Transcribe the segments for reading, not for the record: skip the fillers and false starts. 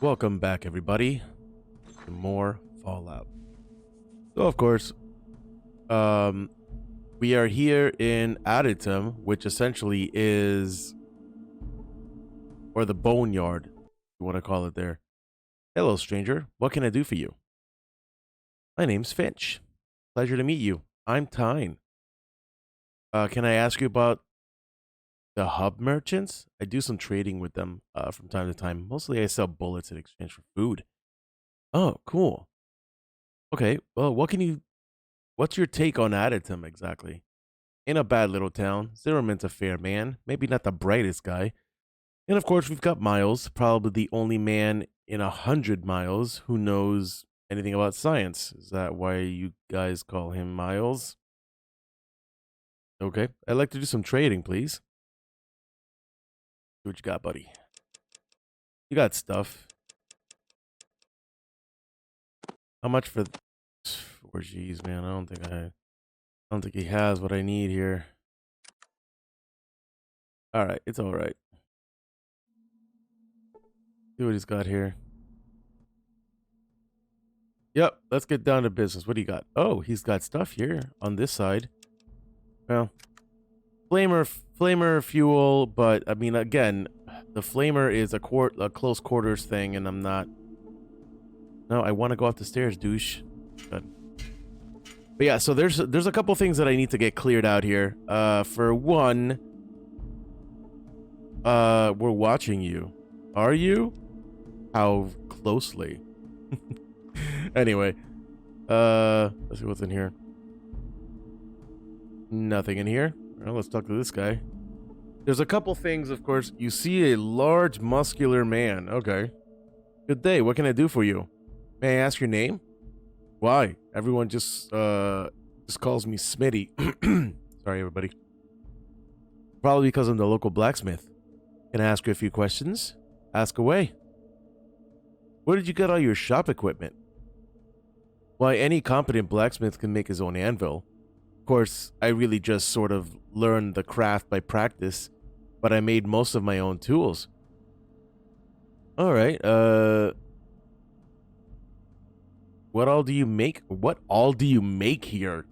Welcome back, everybody, to more Fallout. So, of course, um, we are here in adytum, which essentially is, or the boneyard, you want to call it there. Hello, stranger. What can I do for you? My name's Finch. Pleasure to meet you. I'm Tyne. Can I ask you about the hub merchants? I do some trading with them from time to time. Mostly I sell bullets in exchange for food. Oh, cool. Okay, well, what's your take on adytum exactly? In a bad little town, Zimmerman's a fair man, maybe not the brightest guy. And of course, we've got Miles, probably the only man in 100 miles who knows anything about science. Is that why you guys call him Miles? Okay, I'd like to do some trading, please. See what you got, buddy. You got stuff. How much for? 4Gs, man. I don't think he has what I need here. All right, it's all right. See what he's got here. Yep, let's get down to business. What do you got? Oh, he's got stuff here on this side. Well, flamer fuel, but I mean, again, the flamer is a close quarters thing, and I'm not. No, I want to go up the stairs, douche. Good. But yeah, so there's a couple things that I need to get cleared out here. For one, we're watching you. Are you? How closely? Anyway, let's see what's in here. Nothing in here. Well, let's talk to this guy. There's a couple things, of course. You see a large, muscular man. Okay. Good day. What can I do for you? May I ask your name? Why? Everyone just calls me Smitty. Sorry, everybody. Probably because I'm the local blacksmith. Can I ask you a few questions? Ask away. Where did you get all your shop equipment? Why, any competent blacksmith can make his own anvil. Of course, I really just sort of learned the craft by practice, but I made most of my own tools. All right, what all do you make? What all do you make here?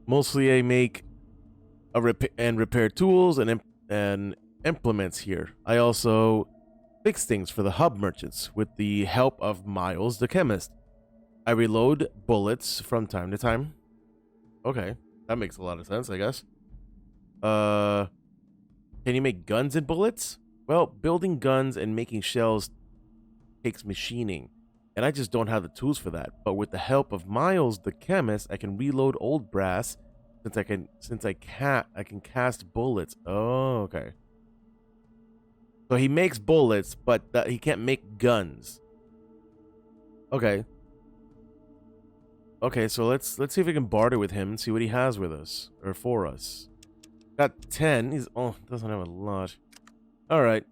Mostly I make repair tools and implements here. I also fix things for the hub merchants with the help of Miles the chemist. I reload bullets from time to time. Okay, that makes a lot of sense, I guess. Can you make guns and bullets? Well, building guns and making shells takes machining, and I just don't have the tools for that. But with the help of Miles the chemist, I can reload old brass I can cast bullets. Oh, okay. So he makes bullets, but he can't make guns. Okay. Okay, so let's see if we can barter with him and see what he has with us or for us. Got 10. He's doesn't have a lot. All right,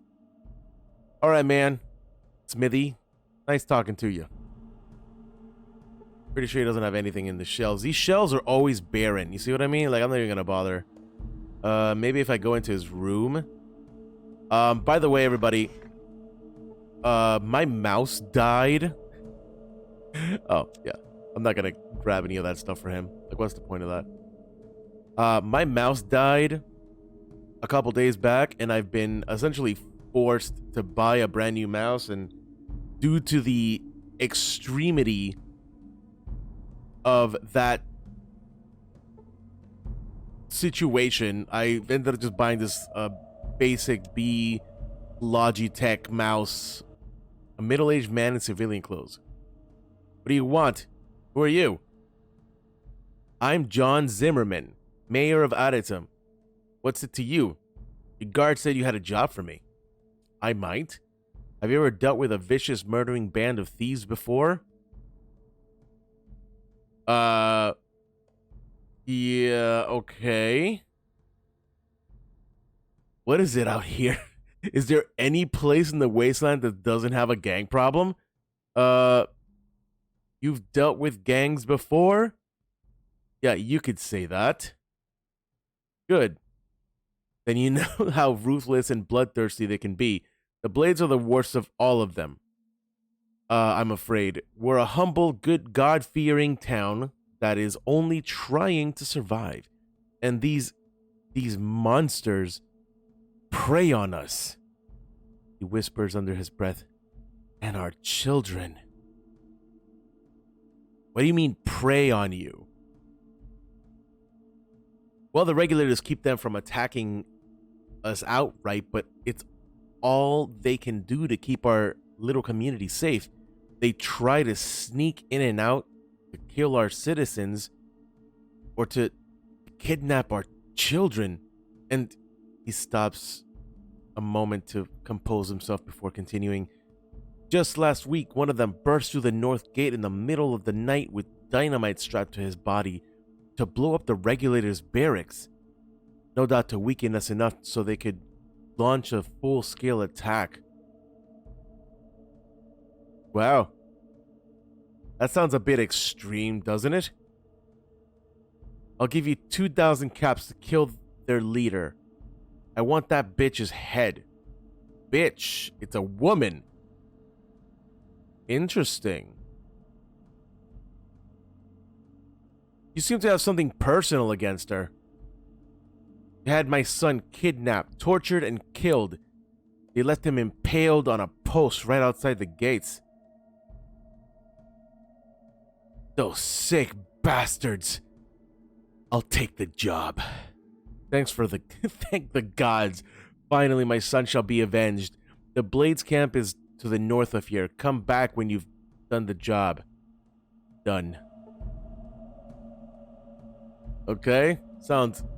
man. Smithy, nice talking to you. Pretty sure he doesn't have anything in the shells. These shells are always barren. You see what I mean? Like, I'm not even gonna bother. Maybe if I go into his room. By the way, everybody, my mouse died. Oh yeah. I'm not gonna grab any of that stuff for him. Like, what's the point of that? My mouse died a couple days back, and I've been essentially forced to buy a brand new mouse, and due to the extremity of that situation, I ended up just buying this basic B Logitech mouse, a middle-aged man in civilian clothes. What do you want? Who are you? I'm John Zimmerman, mayor of adytum. What's it to you? Your guard said you had a job for me. I might. Have you ever dealt with a vicious murdering band of thieves before? Yeah, okay. What is it out here? Is there any place in the wasteland that doesn't have a gang problem? You've dealt with gangs before? Yeah, you could say that. Good. Then you know how ruthless and bloodthirsty they can be. The Blades are the worst of all of them. I'm afraid. We're a humble, good, God-fearing town that is only trying to survive. And these monsters prey on us. He whispers under his breath. And our children. What do you mean prey on you? Well, the regulators keep them from attacking us outright, but it's all they can do to keep our little community safe. They try to sneak in and out to kill our citizens or to kidnap our children. And he stops a moment to compose himself before continuing. Just last week, one of them burst through the north gate in the middle of the night with dynamite strapped to his body to blow up the regulators' barracks. No doubt to weaken us enough so they could launch a full-scale attack. Wow. That sounds a bit extreme, doesn't it? I'll give you 2,000 caps to kill their leader. I want that bitch's head. Bitch, it's a woman. Interesting. You seem to have something personal against her. You had my son kidnapped, tortured, and killed. They left him impaled on a post right outside the gates. Those sick bastards. I'll take the job. Thanks for the... Thank the gods. Finally, my son shall be avenged. The Blades camp is to the north of here. Come back when you've done the job. Done. Okay.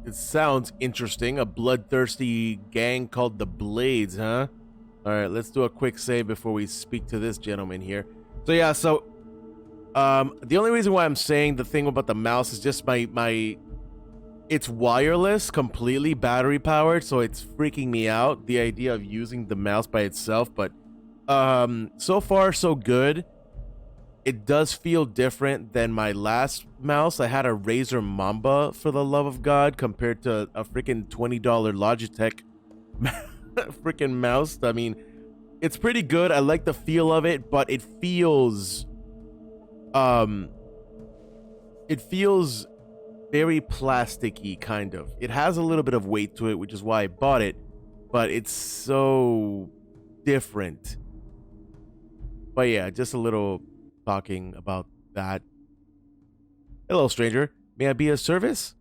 It sounds interesting. A bloodthirsty gang called the Blades, huh? Alright, let's do a quick save before we speak to this gentleman here. So yeah, the only reason why I'm saying the thing about the mouse is just it's wireless, completely battery powered, so it's freaking me out, the idea of using the mouse by itself, but so far so good. It does feel different than my last mouse. I had a Razer Mamba, for the love of God, compared to a freaking $20 Logitech freaking mouse. I mean, it's pretty good. I like the feel of it, but it feels very plasticky, kind of. It has a little bit of weight to it, which is why I bought it, but it's so different. But yeah, just a little talking about that. Hello, stranger. May I be of service?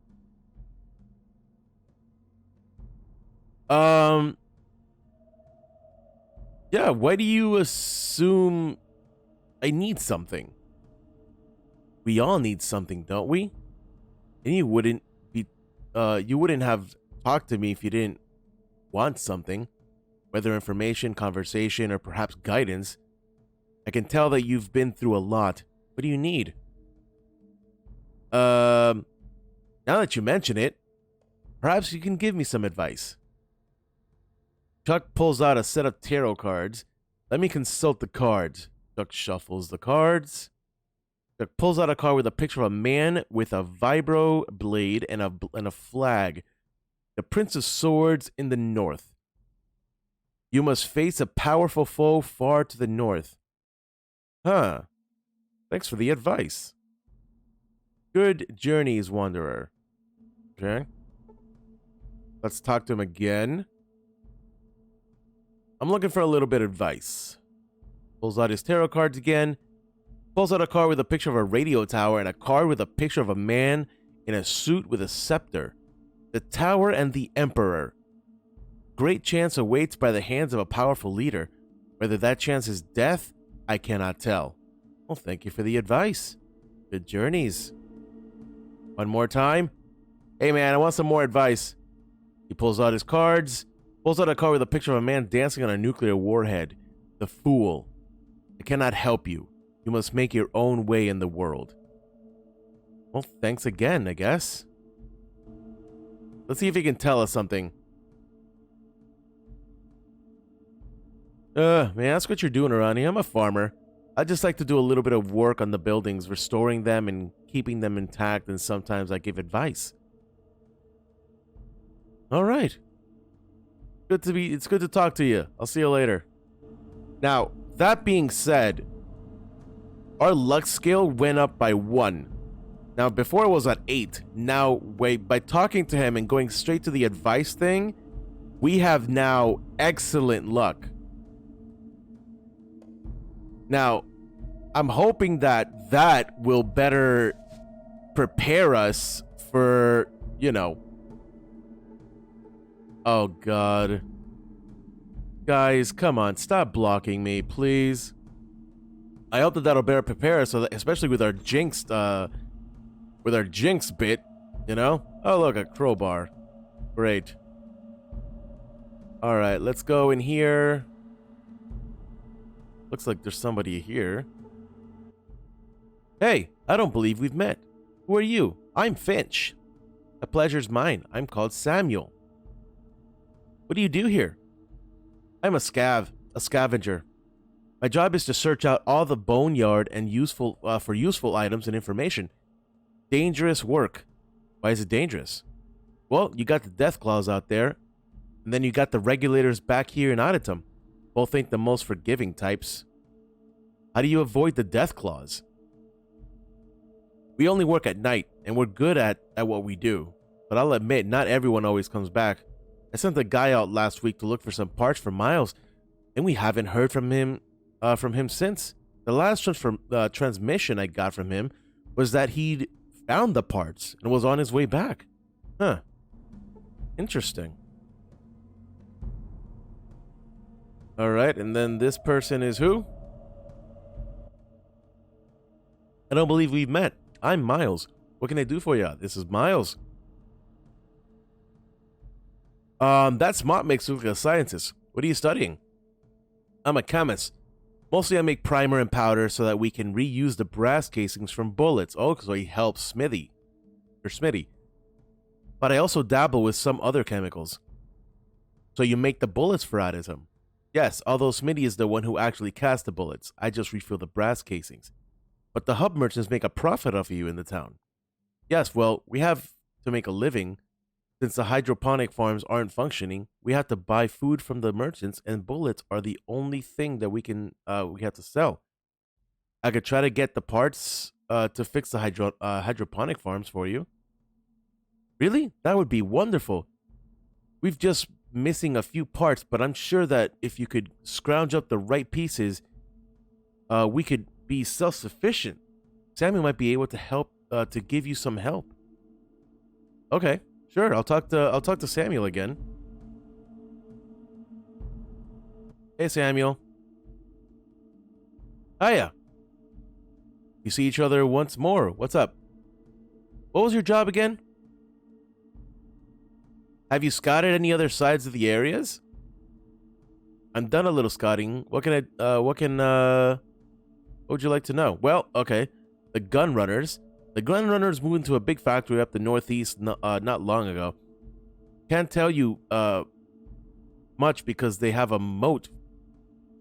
Yeah, why do you assume I need something? We all need something, don't we? And you wouldn't have talked to me if you didn't want something, whether information, conversation, or perhaps guidance. I can tell that you've been through a lot. What do you need? Now that you mention it, perhaps you can give me some advice. Chuck pulls out a set of tarot cards. Let me consult the cards. Chuck shuffles the cards. Chuck pulls out a card with a picture of a man with a vibro blade and a flag. The Prince of Swords in the north. You must face a powerful foe far to the north. Huh. Thanks for the advice. Good journeys, wanderer. Okay. Let's talk to him again. I'm looking for a little bit of advice. Pulls out his tarot cards again. Pulls out a card with a picture of a radio tower and a card with a picture of a man in a suit with a scepter. The tower and the emperor. Great chance awaits by the hands of a powerful leader. Whether that chance is death, I cannot tell. Well, thank you for the advice. Good journeys. One more time. Hey man, I want some more advice. He pulls out his cards. Pulls out a card with a picture of a man dancing on a nuclear warhead. The Fool. I cannot help you. You must make your own way in the world. Well, thanks again, I guess. Let's see if he can tell us something. May I ask what you're doing around here? I'm a farmer. I just like to do a little bit of work on the buildings, restoring them and keeping them intact, and sometimes I give advice. All right. It's good to talk to you. I'll see you later. Now, that being said, Our luck scale went up by 1. Now, before it was at 8. Now, wait, by talking to him and going straight to the advice thing, we have now excellent luck. Now, I'm hoping that that will better prepare us for, you know. Oh, God. Guys, come on, stop blocking me, please. I hope that that'll better prepare us, so that, especially with our jinx bit, you know? Oh, look, a crowbar. Great. All right, let's go in here. Looks like there's somebody here. Hey, I don't believe we've met. Who are you? I'm Finch. The pleasure's mine. I'm called Samuel. What do you do here? I'm a scavenger. My job is to search out all the boneyard and useful items and information. Dangerous work. Why is it dangerous? Well, you got the death claws out there, and then you got the regulators back here in adytum. Both ain't the most forgiving types. How do you avoid the death claws? We only work at night, and we're good at what we do. But I'll admit, not everyone always comes back. I sent a guy out last week to look for some parts for Miles, and we haven't heard from him since. The last transmission I got from him was that he'd found the parts and was on his way back. Huh. Interesting. All right, and then this person is who? I don't believe we've met. I'm Miles. What can I do for you? This is Miles. That smart makes you look like a scientist. What are you studying? I'm a chemist. Mostly I make primer and powder so that we can reuse the brass casings from bullets. Oh, so he helps Smitty. But I also dabble with some other chemicals. So you make the bullets for adytum? Yes, although Smitty is the one who actually casts the bullets. I just refill the brass casings. But the hub merchants make a profit off of you in the town. Yes, well, we have to make a living. Since the hydroponic farms aren't functioning, we have to buy food from the merchants, and bullets are the only thing that we have to sell. I could try to get the parts to fix the hydroponic farms for you. Really? That would be wonderful. We've just missing a few parts, but I'm sure that if you could scrounge up the right pieces, we could be self-sufficient. Samuel might be able to help to give you some help. Okay. Sure, I'll talk to Samuel again. Hey, Samuel. Hiya. You see each other once more. What's up? What was your job again? Have you scouted any other sides of the areas? I'm done a little scouting. What would you like to know? Well, okay. The gun runners. The gun runners moved into a big factory up the northeast not long ago. Can't tell you much because they have a moat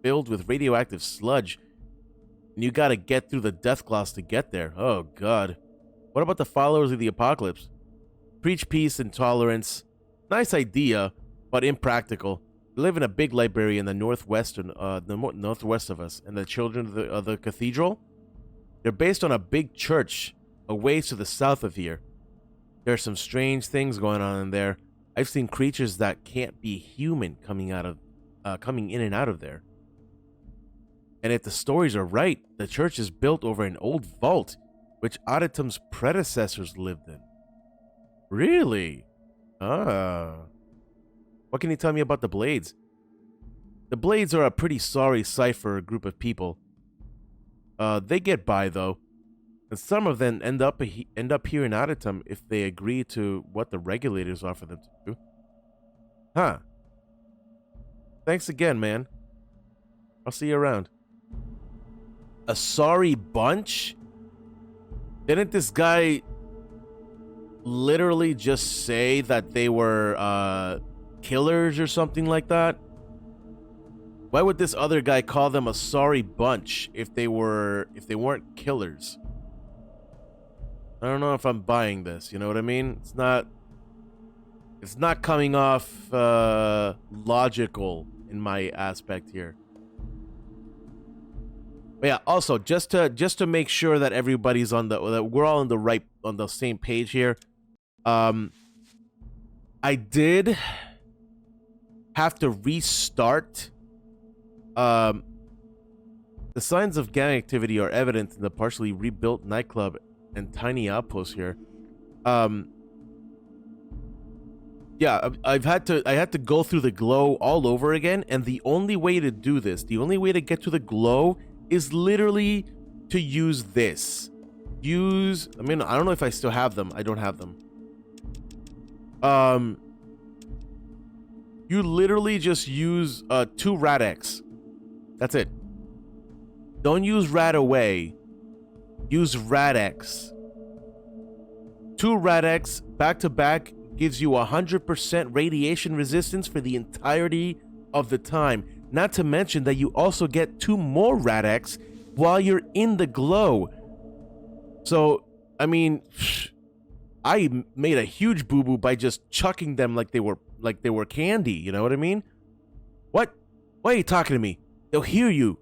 filled with radioactive sludge. And you gotta get through the death claws to get there. Oh, God. What about the followers of the apocalypse? Preach peace and tolerance. Nice idea, but impractical. They live in a big library in the northwest of us, and the children of the cathedral. They're based on a big church a ways to the south of here. There are some strange things going on in there. I've seen creatures that can't be human coming in and out of there. And if the stories are right, the church is built over an old vault, which adytum's predecessors lived in. Really? Ah. What can you tell me about the Blades? The Blades are a pretty sorry sight for a group of people. They get by, though. And some of them end up here in adytum if they agree to what the regulators offer them to do. Huh. Thanks again, man. I'll see you around. A sorry bunch? Didn't this guy literally just say that they were killers or something like that? Why would this other guy call them a sorry bunch if they weren't killers? I don't know if I'm buying this, you know what I mean? It's not coming off logical in my aspect here. But yeah, also just to make sure that everybody's on that we're all on the same page here. I did have to restart. The signs of gang activity are evident in the partially rebuilt nightclub and tiny outpost here. Yeah, I had to go through the glow all over again, and the only way to do this, the only way to get to the glow is literally to use this. I mean, I don't know if I still have them. I don't have them. You literally just use 2 Rad-X. That's it. Don't use Rad Away. Use Rad-X. 2 Rad-X back to back gives you 100% radiation resistance for the entirety of the time. Not to mention that you also get 2 more Rad-X while you're in the glow. So, I mean, I made a huge boo-boo by just chucking them like they were candy, you know what I mean? What? Why are you talking to me? They'll hear you.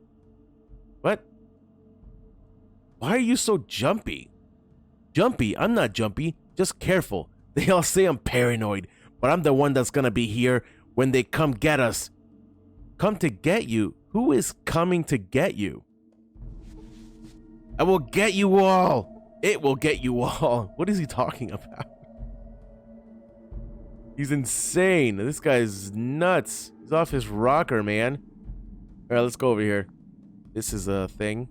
What? Why are you so jumpy? Jumpy? I'm not jumpy. Just careful. They all say I'm paranoid, but I'm the one that's gonna be here when they come get us. Come to get you? Who is coming to get you? I will get you all. It will get you all. What is he talking about? He's insane. This guy's nuts. He's off his rocker, man. All right, let's go over here. This is a thing.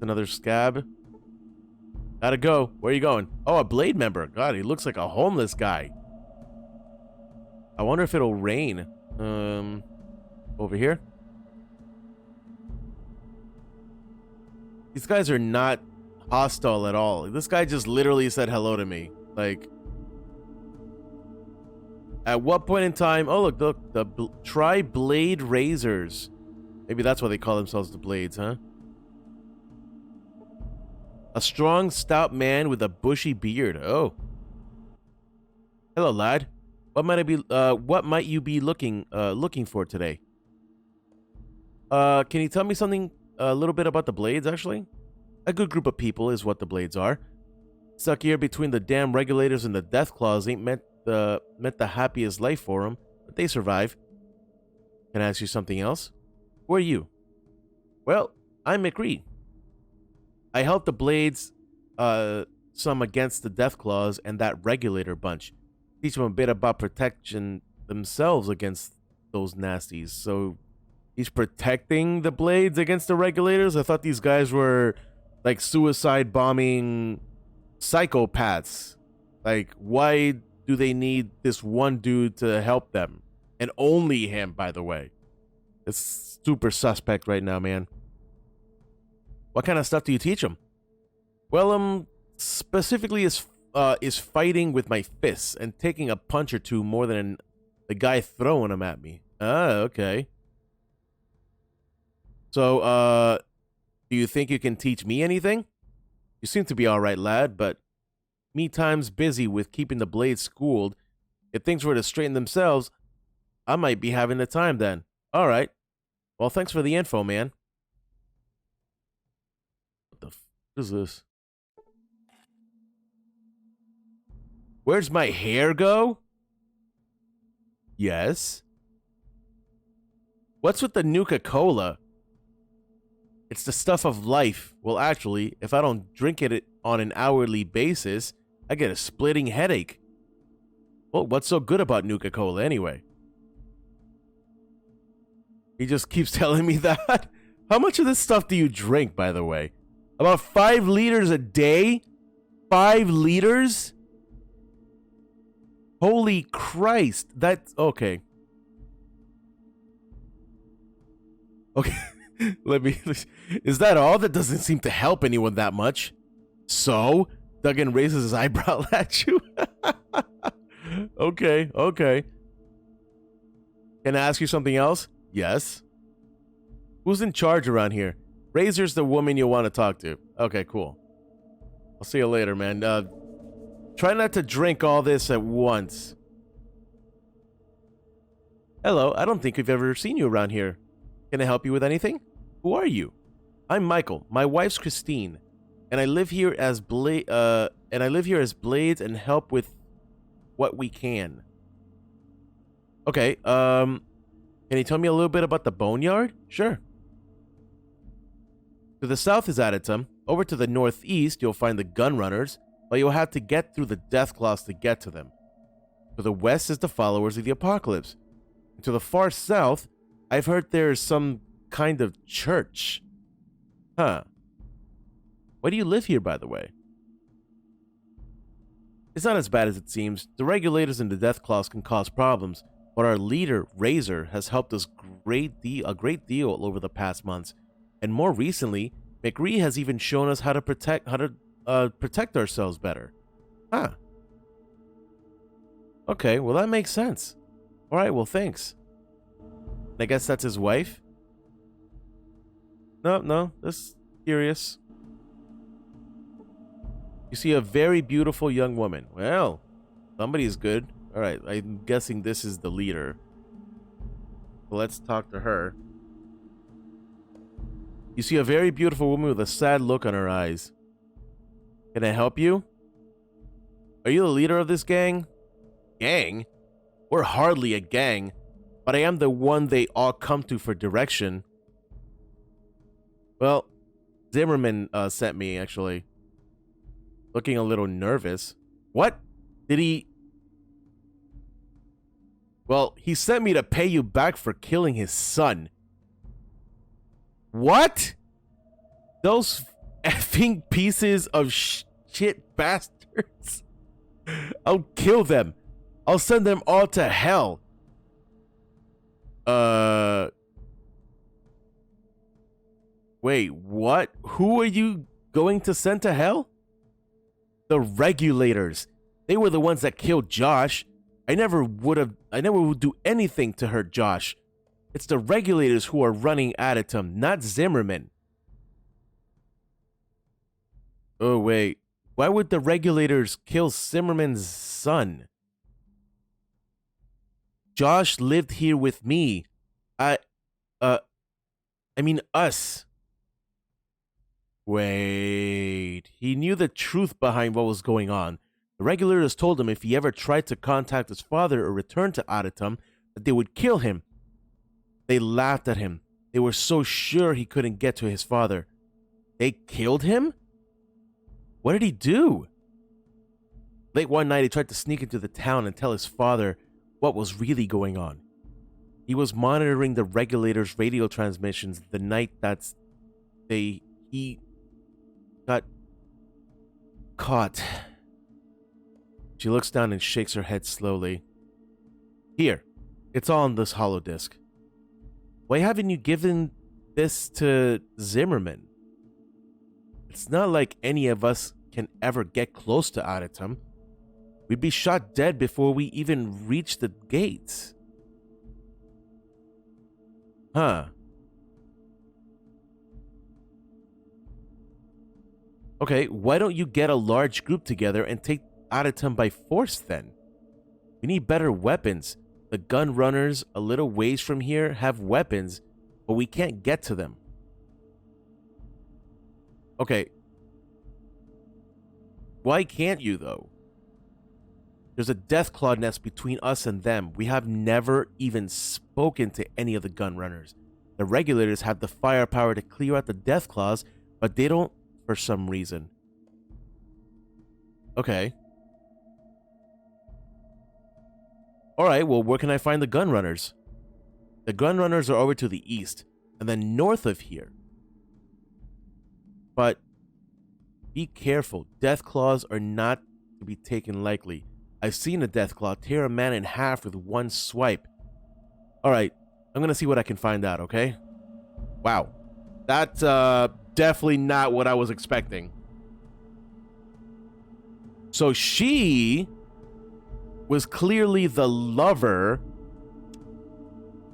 Another scab. Gotta go. Where are you going? Oh, a Blade member. God, he looks like a homeless guy. I wonder if it'll rain. Over here. These guys are not hostile at all. This guy just literally said hello to me. Like, at what point in time? Oh, look, try Blade Razors. Maybe that's why they call themselves the Blades, huh? A strong, stout man with a bushy beard. Oh. Hello, lad. What might you be looking for today? Can you tell me something a little bit about the Blades, actually? A good group of people is what the Blades are. Stuck here between the damn regulators and the death claws ain't meant the happiest life for them, but they survive. Can I ask you something else? Who are you? Well, I'm McRee. I helped the Blades some against the death claws and that regulator bunch. Teach them a bit about protection themselves against those nasties. So he's protecting the Blades against the regulators? I thought these guys were like suicide bombing psychopaths. Like, why do they need this one dude to help them? And only him, by the way. It's super suspect right now, man. What kind of stuff do you teach them? Well, specifically is fighting with my fists and taking a punch or two more than the guy throwing them at me. Ah, okay. So, do you think you can teach me anything? You seem to be all right, lad, but me time's busy with keeping the Blades schooled. If things were to straighten themselves, I might be having the time then. All right. Well, thanks for the info, man. What the f is this? Where's my hair go? Yes. What's with the Nuka-Cola? It's the stuff of life. Well, actually, if I don't drink it on an hourly basis, I get a splitting headache. Well, what's so good about Nuka-Cola anyway? He just keeps telling me that. How much of this stuff do you drink, by the way? About 5 liters a day? 5 liters? Holy Christ. That's okay. Okay. Is that all? That doesn't seem to help anyone that much. So, Duggan raises his eyebrow at you. Okay. Can I ask you something else? Yes. Who's in charge around here? Razor's the woman you want to talk to. Okay, cool. I'll see you later, man. Try not to drink all this at once. Hello, I don't think we've ever seen you around here. Can I help you with anything? Who are you? I'm Michael. My wife's Christine, and I live here as Blades and help with what we can. Okay. Can you tell me a little bit about the boneyard? Sure. To the south is adytum. Over to the northeast, you'll find the gun runners, but you'll have to get through the death claws to get to them. To the west is the followers of the apocalypse. And to the far south, I've heard there's some kind of church. Huh. Why do you live here, by the way? It's not as bad as it seems. The regulators and the death claws can cause problems, but our leader, Razor, has helped us a great deal over the past months. And more recently, McRee has even shown us how to protect ourselves better. Huh. Okay, well that makes sense. Alright, well thanks. I guess that's his wife? No, just curious. You see a very beautiful young woman. Well, somebody's good. Alright, I'm guessing this is the leader. So let's talk to her. You see a very beautiful woman with a sad look on her eyes. Can I help you? Are you the leader of this gang? Gang? We're hardly a gang, but I am the one they all come to for direction. Well, Zimmerman sent me, actually. Looking a little nervous. What? Did he... Well, he sent me to pay you back for killing his son. What? Those effing pieces of shit bastards. I'll kill them. I'll send them all to hell. Wait, what? Who are you going to send to hell? The regulators. They were the ones that killed Josh. I never would do anything to hurt Josh. It's the regulators who are running adytum, not Zimmerman. Oh, wait. Why would the regulators kill Zimmerman's son? Josh lived here with me. I mean us. Wait. He knew the truth behind what was going on. The regulators told him if he ever tried to contact his father or return to adytum, that they would kill him. They laughed at him. They were so sure he couldn't get to his father. They killed him? What did he do? Late one night, he tried to sneak into the town and tell his father what was really going on. He was monitoring the regulators' radio transmissions the night that he got caught. She looks down and shakes her head slowly. Here, it's all on this holodisk. Why haven't you given this to Zimmerman? It's not like any of us can ever get close to adytum. We'd be shot dead before we even reach the gates. Huh. Okay, why don't you get a large group together and take adytum by force then? We need better weapons. The gun runners a little ways from here have weapons, but we can't get to them. Okay. Why can't you, though? There's a deathclaw nest between us and them. We have never even spoken to any of the gun runners. The regulators have the firepower to clear out the deathclaws, but they don't for some reason. Okay. Alright, well, where can I find the gun runners? The gun runners are over to the east, and then north of here. But be careful. Deathclaws are not to be taken lightly. I've seen a deathclaw tear a man in half with one swipe. Alright, I'm gonna see what I can find out, okay? Wow. That's definitely not what I was expecting. So she was clearly the lover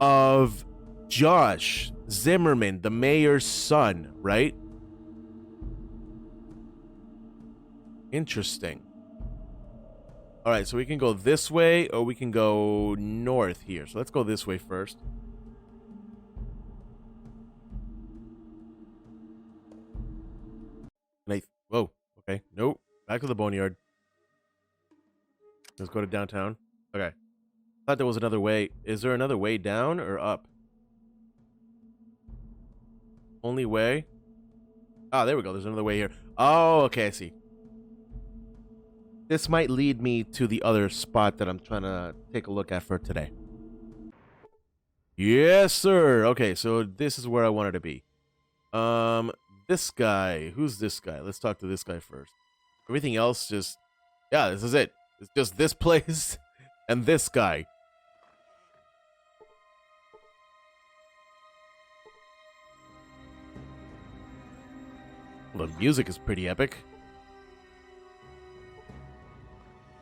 of Josh Zimmerman, the mayor's son, right? Interesting. All right, so we can go this way or we can go north here. So let's go this way first. Whoa. Okay. Nope. Back to the boneyard. Let's go to downtown. Okay. Thought there was another way. Is there another way down or up? Only way? Ah, there we go. There's another way here. Oh, okay. I see. This might lead me to the other spot that I'm trying to take a look at for today. Yes, sir. Okay, so this is where I wanted to be. This guy. Who's this guy? Let's talk to this guy first. Everything else just... Yeah, this is it. It's just this place and this guy. Well, the music is pretty epic.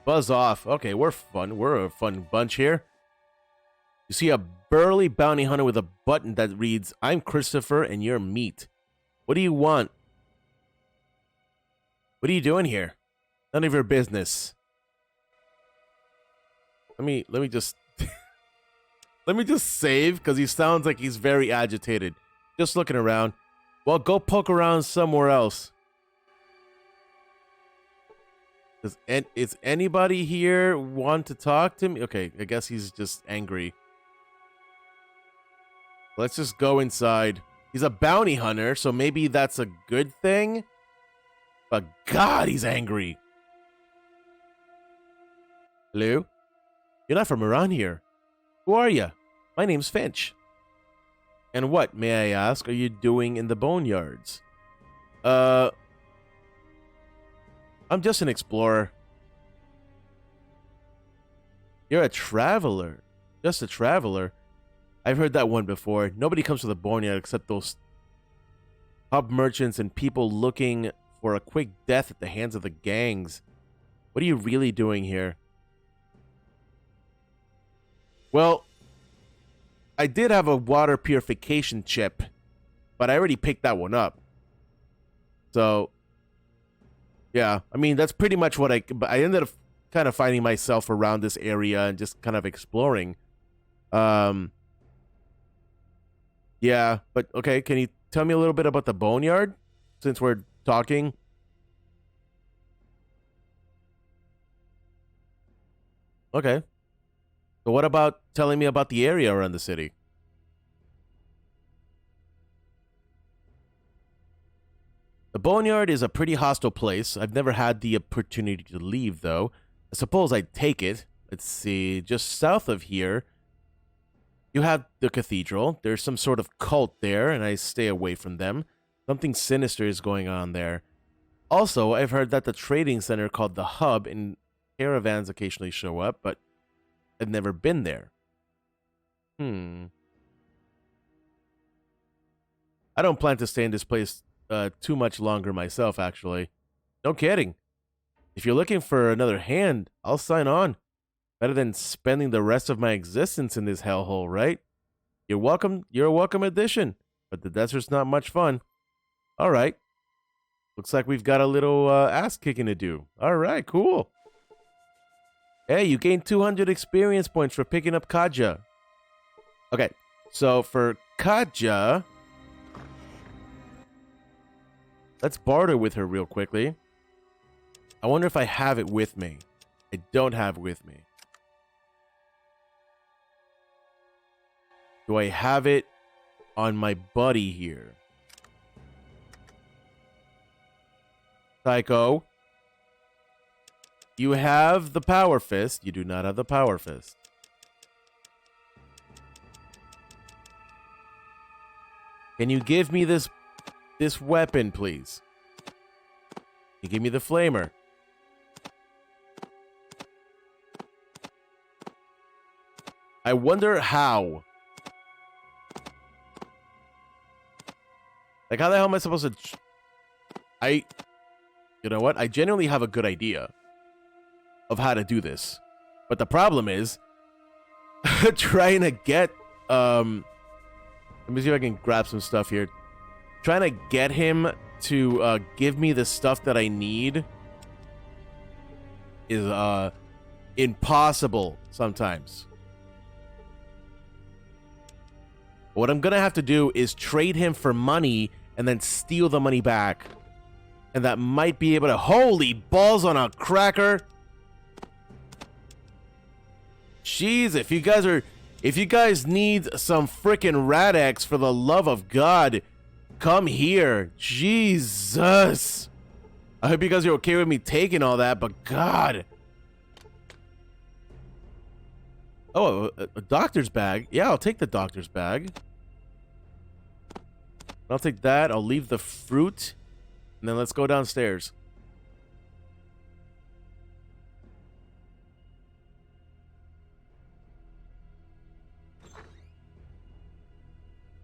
Buzz off. Okay, we're fun. We're a fun bunch here. You see a burly bounty hunter with a button that reads, "I'm Christopher and you're meat. What do you want? What are you doing here? None of your business." Let me just let me just save, because he sounds like he's very agitated. Just looking around. Well, go poke around somewhere else. Is anybody here want to talk to me? Okay, I guess he's just angry. Let's just go inside. He's a bounty hunter, so maybe that's a good thing. But God, he's angry. Hello? You're not from around here. Who are you? My name's Finch. And what, may I ask, are you doing in the boneyards? I'm just an explorer. You're a traveler. Just a traveler. I've heard that one before. Nobody comes to the boneyard except those pub merchants and people looking for a quick death at the hands of the gangs. What are you really doing here? Well, I did have a water purification chip, but I already picked that one up. So, yeah, I mean, that's pretty much what I ended up kind of finding myself around this area and just kind of exploring. Yeah, but okay, can you tell me a little bit about the boneyard since we're talking? Okay. So what about telling me about the area around the city? The boneyard is a pretty hostile place. I've never had the opportunity to leave, though. I suppose I'd take it. Let's see, just south of here, you have the cathedral. There's some sort of cult there, and I stay away from them. Something sinister is going on there. Also, I've heard that the trading center called the Hub and caravans occasionally show up, but I've never been there. I don't plan to stay in this place too much longer myself, actually. No kidding. If you're looking for another hand, I'll sign on. Better than spending the rest of my existence in this hellhole, right? You're welcome. You're a welcome addition, but the desert's not much fun. All right. Looks like we've got a little ass kicking to do. All right, cool. Hey, you gained 200 experience points for picking up Kaja. Okay, so for Kaja, let's barter with her real quickly. I wonder if I have it with me. I don't have it with me. Do I have it on my buddy here? Psycho. You have the power fist. You do not have the power fist. Can you give me this weapon, please? You give me the flamer. I wonder how. Like, how the hell am I supposed to... You know what? I genuinely have a good idea of how to do this. But the problem is trying to get... let me see if I can grab some stuff here. Trying to get him to give me the stuff that I need is impossible sometimes. What I'm gonna have to do is trade him for money and then steal the money back. and that might be able to... Holy balls on a cracker! Jeez, if you guys need some freaking Rad-X, for the love of God, come here. Jesus. I hope you guys are okay with me taking all that, but God. Oh, a doctor's bag. Yeah, I'll take the doctor's bag. I'll take that. I'll leave the fruit. And then let's go downstairs.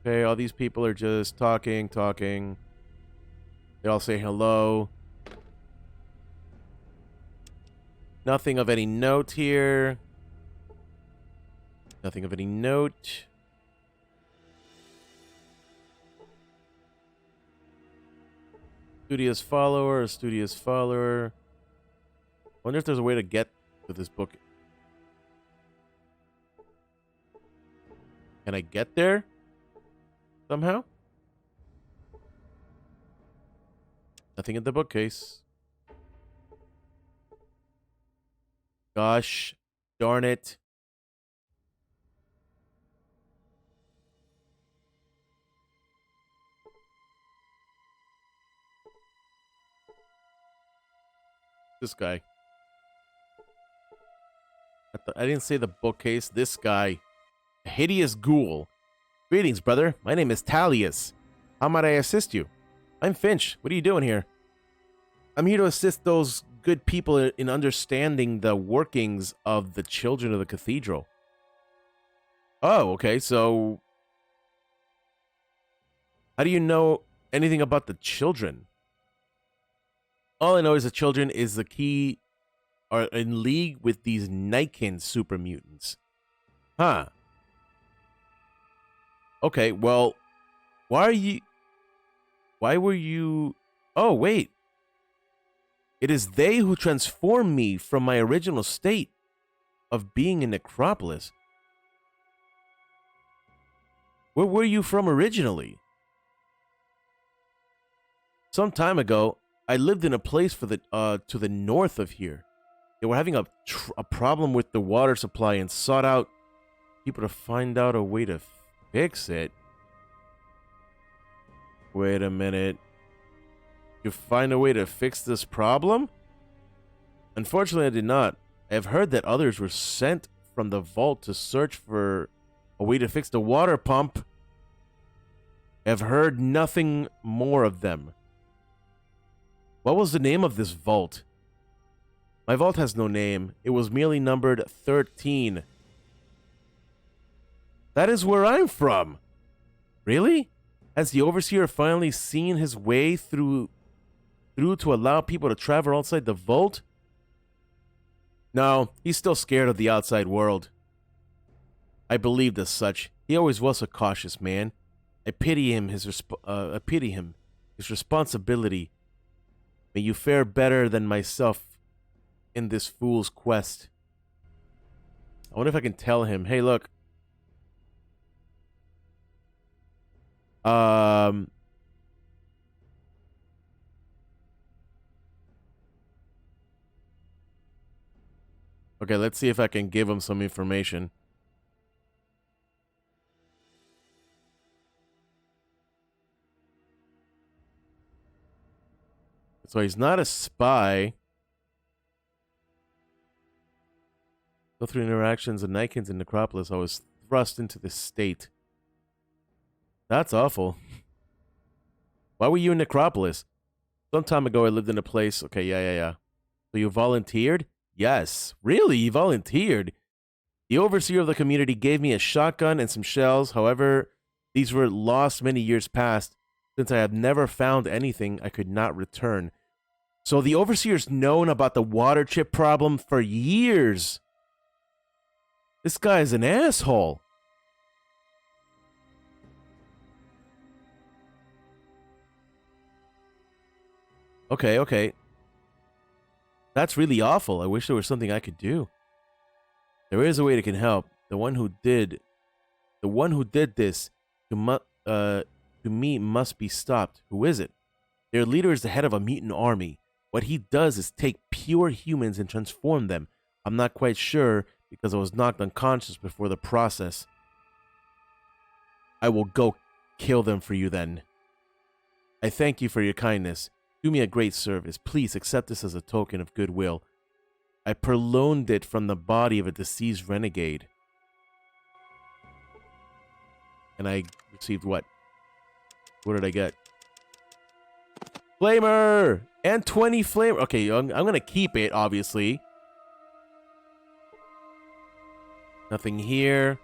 Okay, all these people are just talking. They all say hello. Nothing of any note here. Nothing of any note. Studious follower, a studious follower. Wonder if there's a way to get to this book. Can I get there? Somehow? Nothing in the bookcase. Gosh darn it. This guy. I didn't say the bookcase. This guy. A hideous ghoul. Greetings, brother. My name is Talius. How might I assist you? I'm Finch. What are you doing here? I'm here to assist those good people in understanding the workings of the children of the cathedral. Oh, okay. So, how do you know anything about the children? All I know is the children is the key, are in league with these Niken super mutants. Huh. Okay, well, why were you... Oh, wait. It is they who transformed me from my original state of being in Necropolis. Where were you from originally? Some time ago, I lived in a place for the to the north of here. They were having a problem with the water supply and sought out people to find out a way to fix it. Wait a minute. You find a way to fix this problem? Unfortunately, I did not. I have heard that others were sent from the vault to search for a way to fix the water pump. I have heard nothing more of them. What was the name of this vault? My vault has no name. It was merely numbered 13. That is where I'm from. Really? Has the overseer finally seen his way through to allow people to travel outside the vault? No, he's still scared of the outside world. I believed as such. He always was a cautious man. I pity him. His responsibility. May you fare better than myself in this fool's quest. I wonder if I can tell him, hey, look. Okay, let's see if I can give him some information. So he's not a spy. Go through interactions of Nikens in Necropolis, I was thrust into this state. That's awful. Why were you in Necropolis? Some time ago I lived in a place... Okay, yeah. So you volunteered? Yes. Really? You volunteered? The overseer of the community gave me a shotgun and some shells. However, these were lost many years past. Since I have never found anything, I could not return. So the overseer's known about the water chip problem for years. This guy is an asshole. Okay. That's really awful. I wish there was something I could do. There is a way that can help. The one who did this to me must be stopped. Who is it? Their leader is the head of a mutant army. What he does is take pure humans and transform them. I'm not quite sure because I was knocked unconscious before the process. I will go kill them for you then. I thank you for your kindness. Do me a great service. Please accept this as a token of goodwill. I purloined it from the body of a deceased renegade. And I received what? What did I get? Flamer! And 20 flamer. Okay, I'm going to keep it, obviously. Nothing here.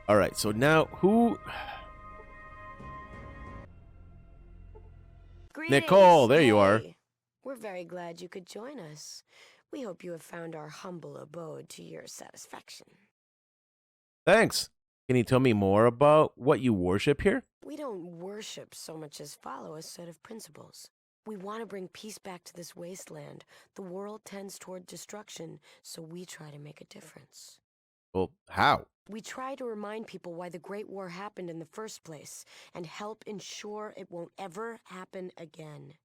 All right, so now who... Greetings. Nicole, there you are. We're very glad you could join us. We hope you have found our humble abode to your satisfaction. Thanks. Can you tell me more about what you worship here? We don't worship so much as follow a set of principles. We want to bring peace back to this wasteland. The world tends toward destruction, so we try to make a difference. Well, how? We try to remind people why the Great War happened in the first place and help ensure it won't ever happen again.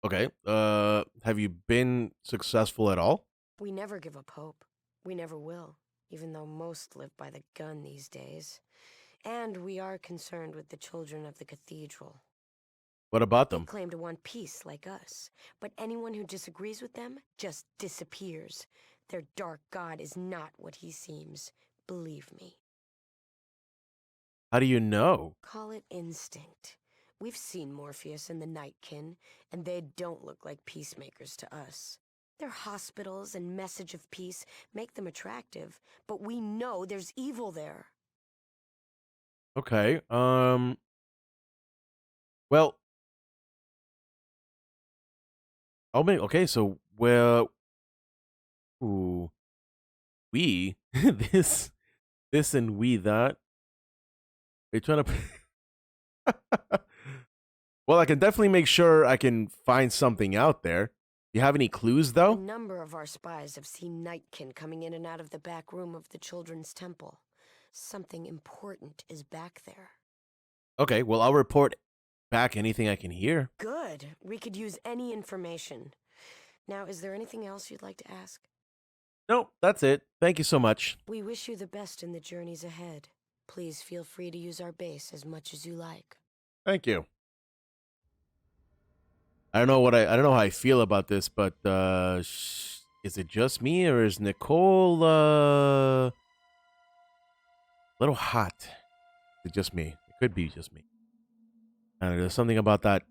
Okay. Have you been successful at all? We never give up hope. We never will, even though most live by the gun these days. And we are concerned with the children of the cathedral. What about They them? claim to want peace like us, but anyone who disagrees with them just disappears. Their dark god is not what he seems. Believe me. How do you know? Call it instinct. We've seen Morpheus and the Nightkin, and they don't look like peacemakers to us. Their hospitals and message of peace make them attractive, but we know there's evil there. Okay. Well, I'll make. Okay, so ooh, we this and we that. They're trying to. Well, I can definitely make sure I can find something out there. You have any clues, A though? number of our spies have seen Nightkin coming in and out of the back room of the Children's Temple. Something important is back there. Okay, well, I'll report back anything I can hear. Good. We could use any information. Now, is there anything else you'd like to ask? No, that's it. Thank you so much. We wish you the best in the journeys ahead. Please feel free to use our base as much as you like. Thank you. I don't know how I feel about this, but is it just me or is Nicole a little hot? Is it just me? It could be just me. There's something about that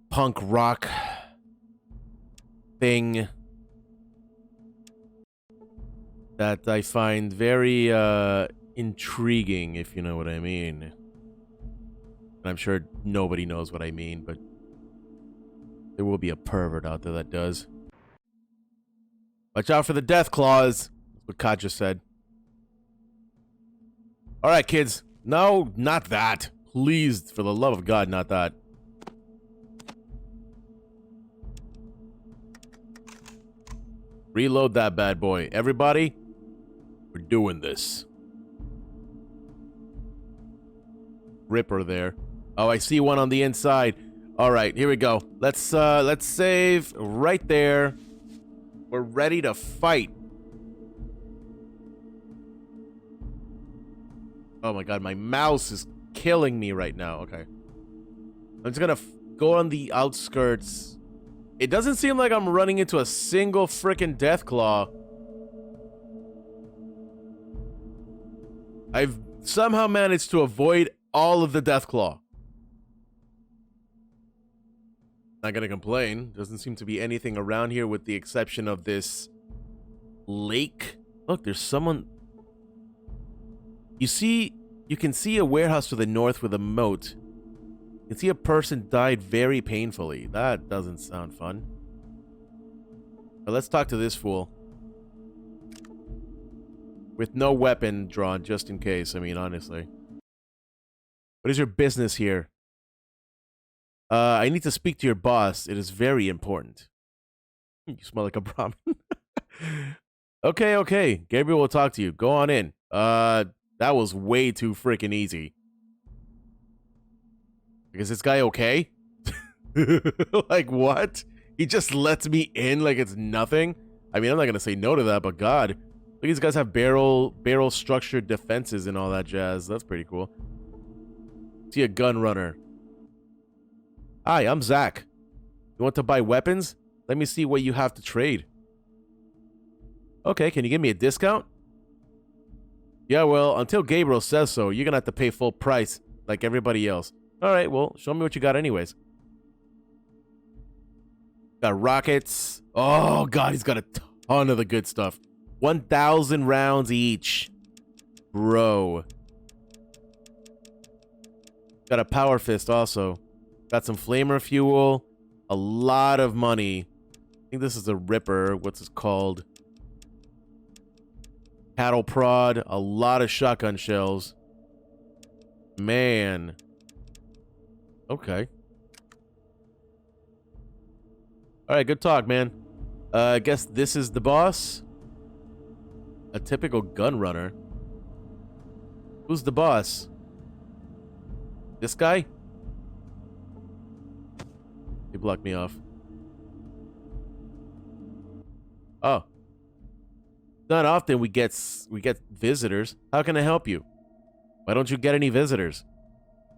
punk rock thing that I find very intriguing, if you know what I mean. And I'm sure nobody knows what I mean, but there will be a pervert out there that does. Watch out for the death claws. That's what Katja said. All right, kids. No, not that. Please, for the love of God, not that. Reload that bad boy. Everybody, we're doing this. Ripper there. Oh, I see one on the inside. All right, here we go. Let's save right there. We're ready to fight. Oh my god, my mouse is killing me right now. Okay. I'm just gonna go on the outskirts. It doesn't seem like I'm running into a single freaking Deathclaw. I've somehow managed to avoid all of the Deathclaw. Not gonna complain. Doesn't seem to be anything around here with the exception of this lake. Look, there's someone. You can see a warehouse to the north with a moat. You can see a person died very painfully. That doesn't sound fun. But let's talk to this fool. With no weapon drawn, just in case. I mean, honestly. What is your business here? I need to speak to your boss. It is very important. You smell like a Brahmin. Okay. Gabriel will talk to you. Go on in. That was way too freaking easy. Is this guy okay? Like, what? He just lets me in like it's nothing? I mean, I'm not gonna say no to that, but God. Look, these guys have barrel structured defenses and all that jazz. That's pretty cool. See a gun runner. Hi, I'm Zach. You want to buy weapons? Let me see what you have to trade. Okay, can you give me a discount? Yeah, well, until Gabriel says so, you're gonna have to pay full price like everybody else. Alright, well, show me what you got anyways. Got rockets. Oh, God, he's got a ton of the good stuff. 1,000 rounds each. Bro. Got a power fist also. Got some flamer fuel. A lot of money. I think this is a ripper. What's it called? Cattle prod. A lot of shotgun shells. Man. Okay. Alright, good talk, man. I guess this is the boss. A typical gun runner. Who's the boss? This guy? He blocked me off. Oh. Not often we get visitors. How can I help you? Why don't you get any visitors?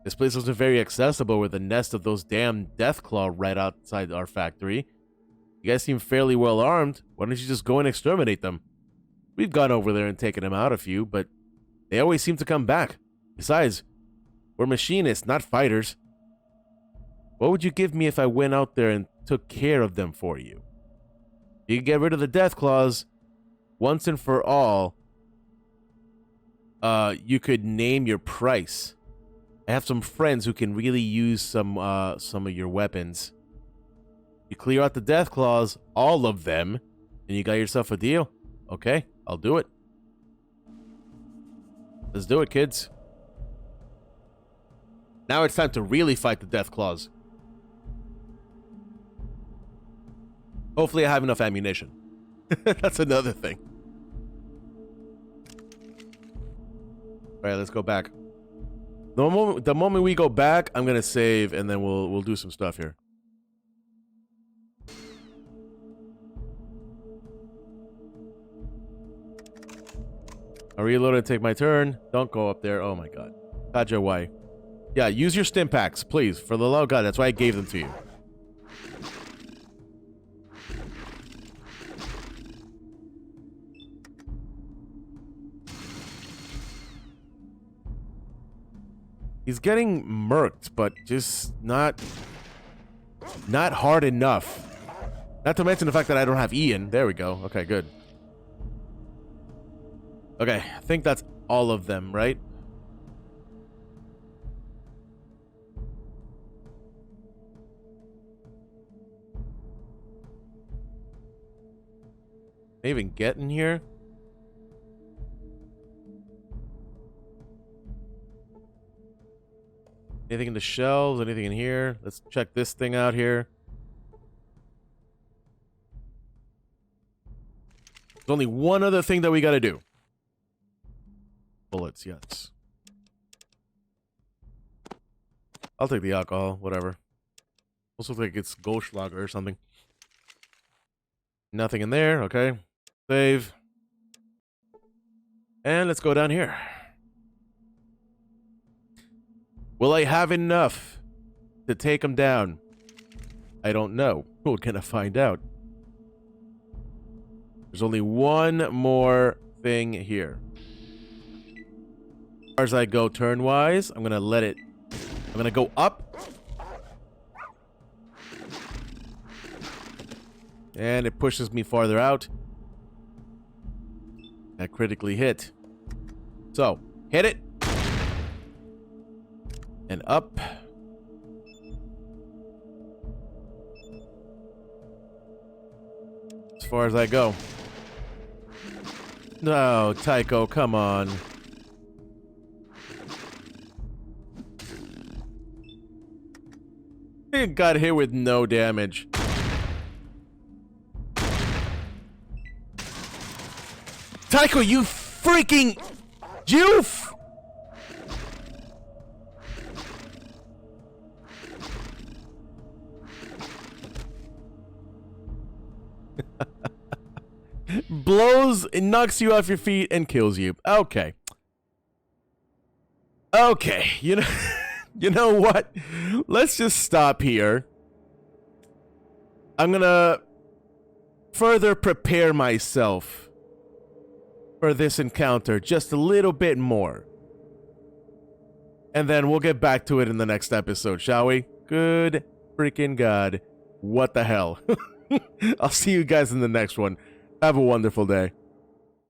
This place wasn't very accessible with a nest of those damn Deathclaw right outside our factory. You guys seem fairly well armed. Why don't you just go and exterminate them? We've gone over there and taken them out a few, but they always seem to come back. Besides, we're machinists, not fighters. What would you give me if I went out there and took care of them for you? You could get rid of the Deathclaws once and for all. You could name your price. I have some friends who can really use some of your weapons. You clear out the Deathclaws, all of them, and you got yourself a deal. Okay, I'll do it. Let's do it, kids. Now it's time to really fight the Deathclaws. Hopefully I have enough ammunition. That's another thing. Alright, let's go back. The moment we go back, I'm gonna save and then we'll do some stuff here. I'll reload and take my turn. Don't go up there. Oh my god. Kaja, why? Yeah, use your stim packs, please. For the love of God, that's why I gave them to you. He's getting murked, but just not hard enough. Not to mention the fact that I don't have Ian. There we go. Okay, good. Okay, I think that's all of them, right? Can I even get in here? Anything in the shelves? Anything in here? Let's check this thing out here. There's only one other thing that we gotta do. Bullets, yes. I'll take the alcohol, whatever. Also think it's Goldschlager or something. Nothing in there, okay. Save. And let's go down here. Will I have enough to take him down? I don't know. We're gonna find out. There's only one more thing here. As far as I go turn-wise, I'm gonna let it... I'm gonna go up. And it pushes me farther out. I critically hit. So, hit it. And up. As far as I go. No, Tycho, come on. It got hit with no damage. Tycho, you freaking... Blows, it knocks you off your feet and kills you. Okay. Okay, you know, you know what? Let's just stop here. I'm gonna further prepare myself for this encounter just a little bit more. And then we'll get back to it in the next episode, shall we? Good freaking God. What the hell? I'll see you guys in the next one. Have a wonderful day.